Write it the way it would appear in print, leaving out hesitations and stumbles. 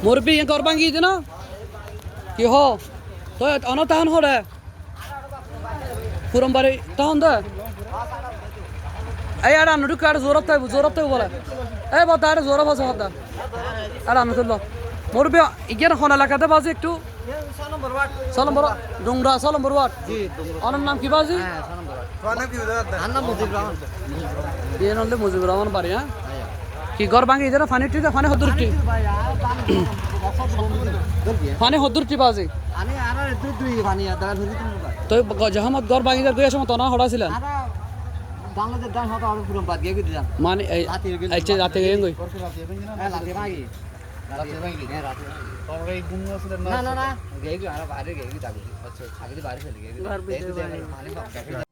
মুরব্বী ঘর ভাঙি দিছে না কি হ তো অন তাহন হরে পুরম বাড়ি তখন দে এই আর আনু ঢুকে আর জোরত থাকবো বলে এই বদা আর জোরব আছে বদা আর আনু তুললো মুরব্বী ইগের হন এলাকাতে বাজে একটু নম্বর ডুংরা 6 নম্বর ওয়ার্ড অনার নাম কি বাজি ইয়ে নলে মুজিবুর রহমান বাড়ি হ্যাঁ কি ঘর ভাঙি দিছে না ফানি হদুরটি ফানি হদুরটি বাজে তো জহমত ঘর ভাঙি গিয়ে সময় তনা হড়া ছিলেন মানে আচ্ছা রাতে গিয়ে গই না